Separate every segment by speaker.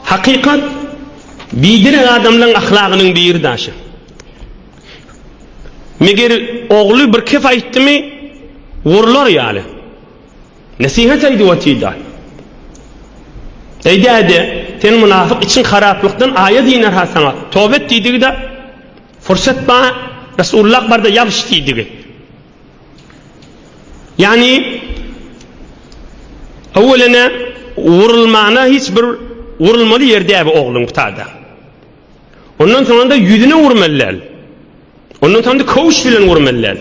Speaker 1: Hakikat bidire adamların ahlakının bir daşı. Meger oğlu bir kef aytti mi vurlar yani. Nasihat aydı vatida. Eydi ten münafık için haraplıktan ayet iner ha sana. Tövbe deydi de fırsat bana Resulullah barda yapış deydi. Yani evvelene vurulmana hiçbir vurulmalı yerde abi oğlum kutada. Ondan sonra da yüzüne vurmalılar. Ondan sonra da koğuş bilen vurmalılar.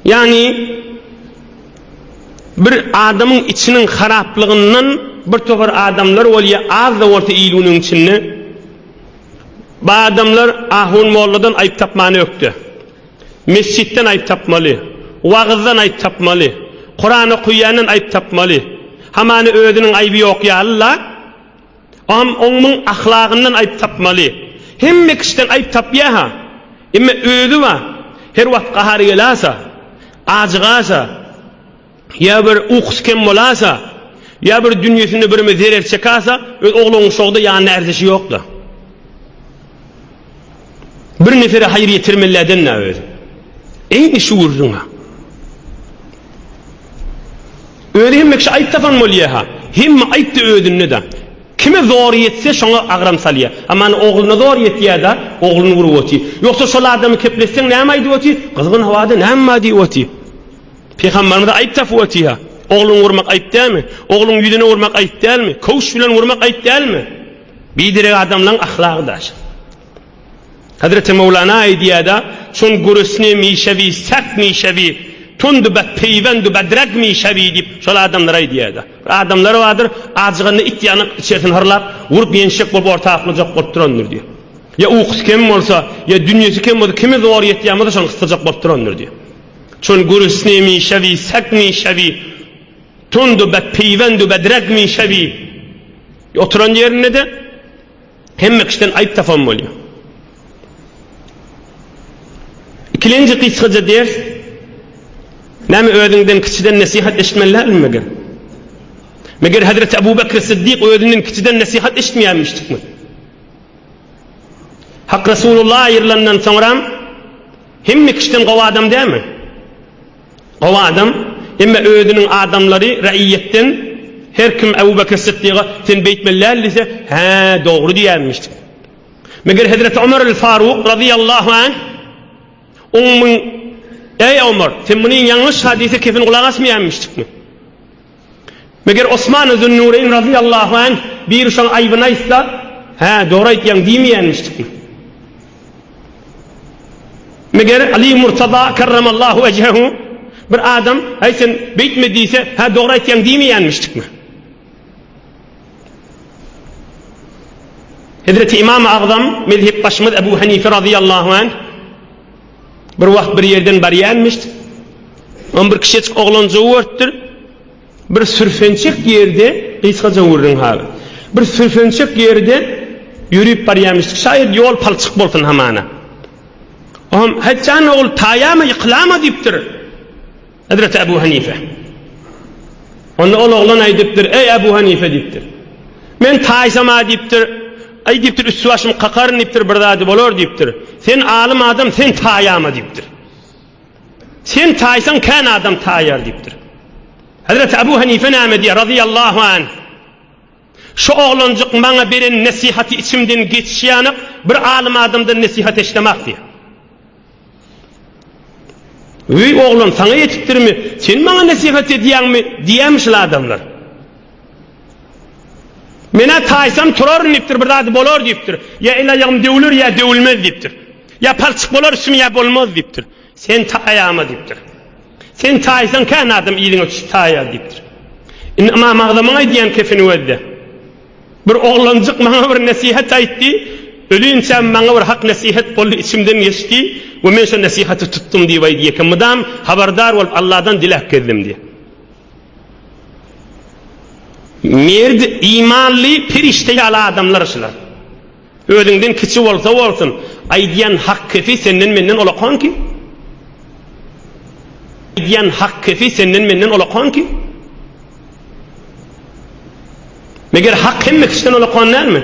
Speaker 1: Yani bir adamın içinin haraplığından bir topar adamlar oluyor az da orta iyiliğinin içinde. Bu adamlar ahun molladan ayıp tapmanı yoktu. Mescitten ayıp tapmalı. Vaazdan ayıp tapmalı. Kur'an okuyanın ayıp tapmalı. Hamanı ödünün ayıbı yok ya Allah. Onun ahlakından ayıp tapmalı. Hem kişiden ayıp tapya ha. Ama ödü var. Her vakit kahar gelasa, acığasa, ya bir uğusken bolasa, ya bir dünyasını bir mezerer çekasa, oğlunun soğuda yani erzişi yoktu. Bir nefere hayır yetirmelerden ne öyle? Eyni şuurun ha. Öyle hem kişi ayıp tapan moliye ha. Hem ayıp da ödünü de. Kime zor yetse şuna agram salya. Ama oğluna zor yetiye da oğlunu vurup oti. Yoksa şol adamı keplesen ne maydı oti? Kızgın havada ne maydı oti? Peygamberimiz ayıp tafu oti ha. Oğlunu vurmak ayıp değil mi? Oğlun yüzüne vurmak ayıp değil mi? Koğuş bilen vurmak ayıp değil mi? Bidire adamların ahlakı da. Hazreti Mevlana aydiyada son gurusne mişevi, sert mişevi, tundu bet peyvendu bedrek mişevi deyip şol adamlara aydiyada. Adamları vardır, acığını it yanık içersin hırlap, vurup yenişek bulup ortaqlıcak bolup diyor. Ya uğus kim olsa, ya dünyası kim olsa, kimi zor yetiyamada şonu kıstacak bolup diyor. Son gurusne mişevi, sert mişevi, tundu bet peyvendu bedrek mişevi. Oturan yerine de hem kişiden ayıp tafam oluyor. İkinci kısaca der, nemi ödünden kişiden nasihat eşitmeler mi meger? Meger Hazreti Ebu Bekir Sıddık ödünden kişiden nasihat eşitmeyenmiştik mi? Hak Resulullah ayrılandan sonra hem kişiden kova adam değil mi? Kova adam, hem ödünün adamları raiyetten her kim Ebu Bekir Sıddık'a sen beytmeler ise he doğru diyenmiştik. Meger Hazreti Ömer el-Faruk radıyallahu anh onun ey Ömer, sen bunun yanlış hadisi kefin kulak asmayanmıştık mı? Meger Osman Zünnûreyn radıyallahu anh bir şan ayıbına ise he doğru ayıtyan demeyenmiştik mi? Meger Ali Murtada kerramallahu ecehu bir adam hey sen beytmediyse he doğru ayıtyan demeyenmiştik mi? Hazreti İmam-ı Azam mezhep başımız Ebu Hanife radıyallahu anh bir vakt bir yerden bariyenmişti. On bir kişicik oğlanca uğurttur. Bir sürfençek yerde kıyskaca uğurun hali. Bir sürfençek yerde yürüyüp bariyenmiştik. Şayet yol palçık bolsun hamana. Heccan oğul tayama yıklama deyiptir. Hazreti Ebu Hanife. Onu oğlan aydiptir. Ey Ebu Hanife deyiptir. Men taysama deyiptir. Ay deyiptir üstü başım kakarın deyiptir bir daha olur deyiptir. Sen alim adam sen tayama deyiptir. Sen taysan kan adam tayar deyiptir. Hazreti Ebu Hanife nâme diye radıyallahu anh. Şu oğlancık bana birin nesihati içimden geçişyanıp bir alim adamdan nesihat eşlemek diye. Ey oğlan sana yetiptir mi? Sen bana nesihat ediyen mi? Diyemişler adamlar. Mena taysam turar deyiptir bir daha bolor deyiptir. Ya ilayağım devulur ya devulmez deyiptir. Ya palçık bolor üstüme ya bolmaz deyiptir. Sen tayama deyiptir. Sen taysan kan adam iyiliğin ötüsü tayar deyiptir. Ama mağdamana diyen kefini ödde. Bir oğlancık bana bir nasihat aytti. Ölüyünce bana bir hak nasihat bollu içimden geçti. Ve men şu nasihatı tuttum diye vay diye. Kımıdam haberdar olup Allah'dan dilek kedim diye. Merd imanlı perişteli ala adamlar ışılar. Ödünden küçük olsa olsun. Aydiyan hak kefi senden menden olakon ki. Aydiyan hak kefi senden menden olakon ki. Meger hak hemme kişiden ola kanlar mı?